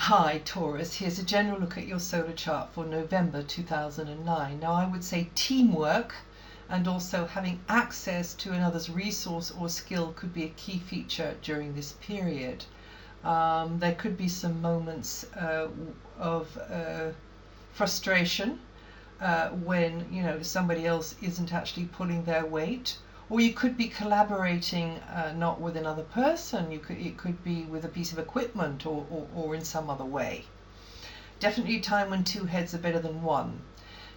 Hi Taurus, here's a general look at your solar chart for November 2009. Now I would say teamwork and also having access to another's resource or skill could be a key feature during this period. There could be some moments of frustration when somebody else isn't actually pulling their weight. Or you could be collaborating not with another person, it could be with a piece of equipment or in some other way. Definitely a time when two heads are better than one.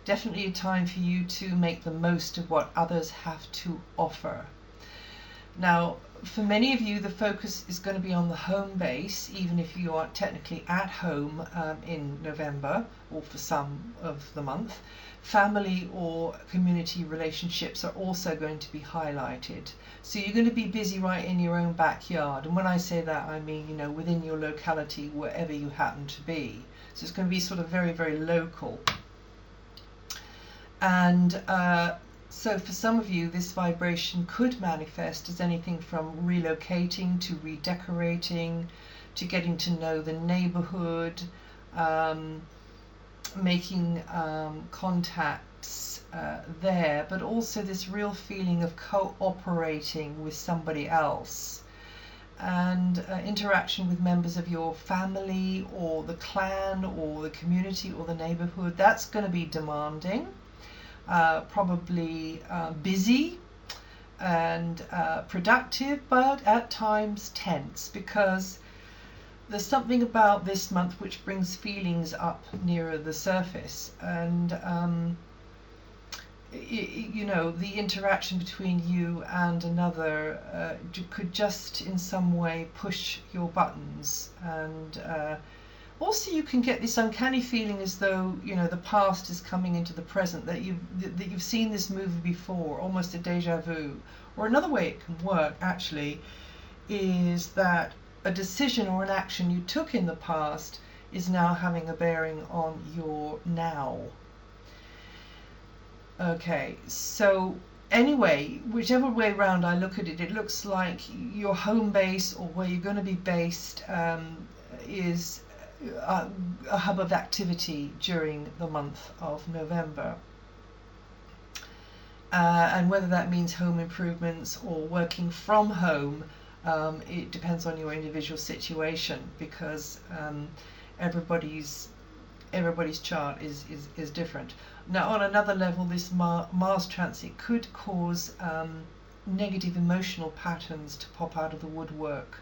Definitely a time for you to make the most of what others have to offer. Now, for many of you, the focus is going to be on the home base, even if you are technically at home in November or for some of the month. Family or community relationships are also going to be highlighted. So you're going to be busy right in your own backyard. And when I say that, I mean, within your locality, wherever you happen to be. So it's going to be sort of very, very local. And so for some of you, this vibration could manifest as anything from relocating to redecorating, to getting to know the neighborhood, making contacts there, but also this real feeling of cooperating with somebody else, and interaction with members of your family or the clan or the community or the neighborhood. That's going to be demanding, probably busy and productive, but at times tense, because there's something about this month which brings feelings up nearer the surface, and the interaction between you and another could just in some way push your buttons, and also you can get this uncanny feeling as though the past is coming into the present, that you've seen this movie before, almost a deja vu. Or another way it can work actually is that a decision or an action you took in the past is now having a bearing on your now. Okay, so anyway, whichever way around I look at it, it looks like your home base or where you're going to be based is a hub of activity during the month of November. And whether that means home improvements or working from home, it depends on your individual situation, because everybody's chart is different. Now, on another level, this Mars transit could cause negative emotional patterns to pop out of the woodwork,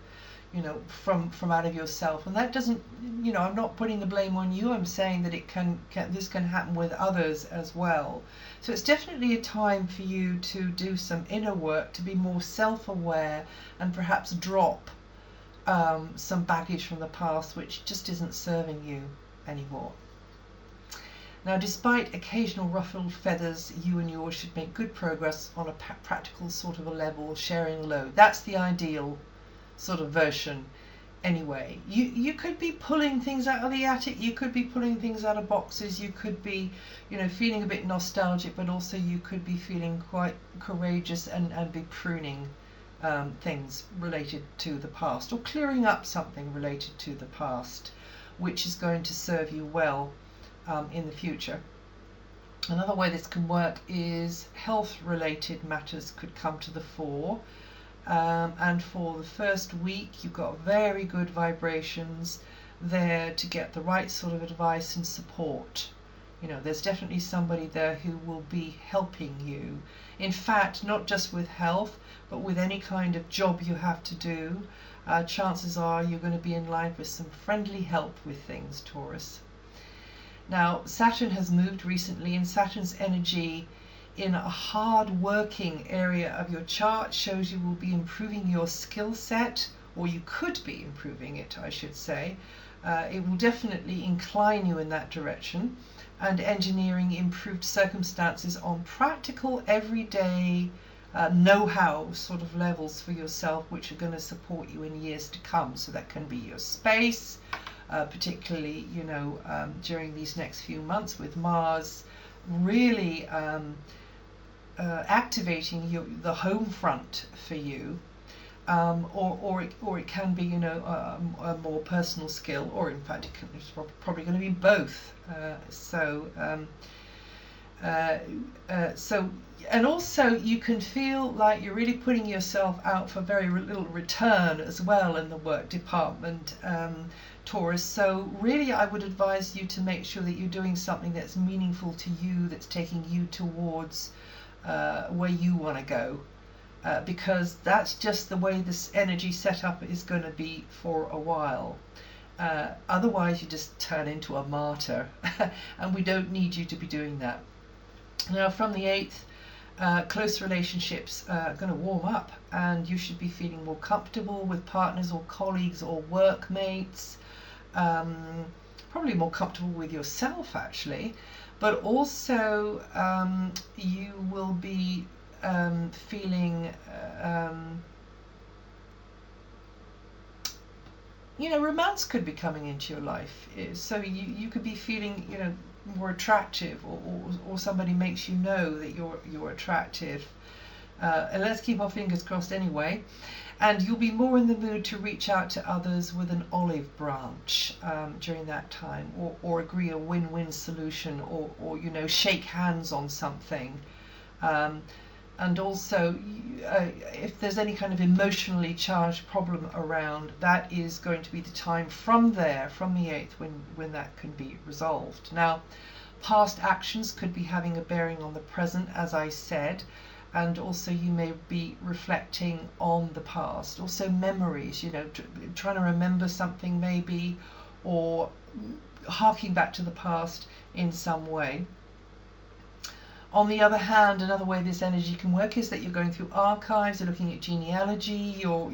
from out of yourself. And that doesn't, I'm not putting the blame on you. I'm saying that this can happen with others as well. So it's definitely a time for you to do some inner work, to be more self-aware, and perhaps drop some baggage from the past which just isn't serving you anymore. Now, despite occasional ruffled feathers, you and yours should make good progress on a practical sort of a level, sharing load. That's the ideal sort of version anyway. You could be pulling things out of the attic, you could be pulling things out of boxes, you could be feeling a bit nostalgic, but also you could be feeling quite courageous and be pruning things related to the past, or clearing up something related to the past, which is going to serve you well in the future. Another way this can work is health related matters could come to the fore. And for the first week, you've got very good vibrations there to get the right sort of advice and support. There's definitely somebody there who will be helping you. In fact, not just with health, but with any kind of job you have to do. Chances are you're going to be in line for some friendly help with things, Taurus. Now, Saturn has moved recently, and Saturn's energy in a hard-working area of your chart shows you will be improving your skill set, or you could be improving it, I should say. It will definitely incline you in that direction, and engineering improved circumstances on practical, everyday know-how sort of levels for yourself, which are going to support you in years to come. So that can be your space, particularly during these next few months with Mars really activating the home front for you. or it can be, you know, a more personal skill, or in fact it's probably going to be both. And also you can feel like you're really putting yourself out for very little return as well in the work department, Taurus. So really I would advise you to make sure that you're doing something that's meaningful to you, that's taking you towards where you want to go, because that's just the way this energy setup is going to be for a while. Otherwise you just turn into a martyr and we don't need you to be doing that. Now from the 8th, close relationships are going to warm up, and you should be feeling more comfortable with partners or colleagues or workmates, probably more comfortable with yourself actually, but also you will be feeling you know, romance could be coming into your life, so you could be feeling, you know, more attractive, or somebody makes you know that you're attractive, and let's keep our fingers crossed anyway. And you'll be more in the mood to reach out to others with an olive branch during that time, or agree a win-win solution, or you know, shake hands on something. And also, if there's any kind of emotionally charged problem around, that is going to be the time from there, from the 8th, when that can be resolved. Now, past actions could be having a bearing on the present, as I said, and also you may be reflecting on the past. Also memories, you know, trying to remember something maybe, or harking back to the past in some way. On the other hand, another way this energy can work is that you're going through archives, you're looking at genealogy, you're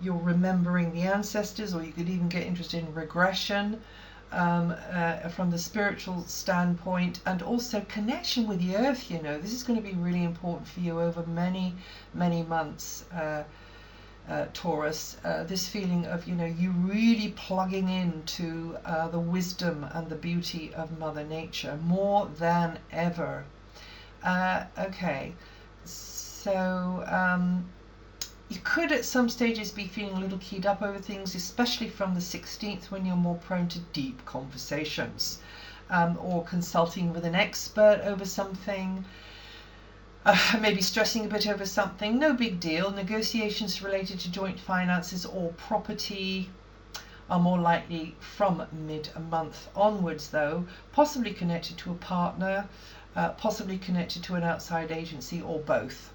remembering the ancestors, or you could even get interested in regression from the spiritual standpoint, and also connection with the earth. You know, this is going to be really important for you over many, many months, Taurus. This feeling of, you know, you really plugging into the wisdom and the beauty of Mother Nature more than ever. Okay, so you could at some stages be feeling a little keyed up over things, especially from the 16th, when you're more prone to deep conversations, or consulting with an expert over something. Maybe stressing a bit over something, no big deal. Negotiations related to joint finances or property are more likely from mid-month onwards, though, possibly connected to a partner, possibly connected to an outside agency, or both.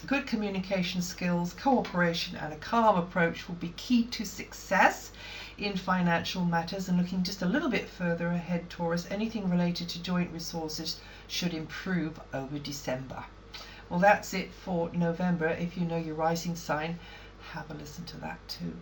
Good communication skills, cooperation, and a calm approach will be key to success in financial matters. And looking just a little bit further ahead, Taurus, anything related to joint resources should improve over December. Well, that's it for November. If you know your rising sign, have a listen to that too.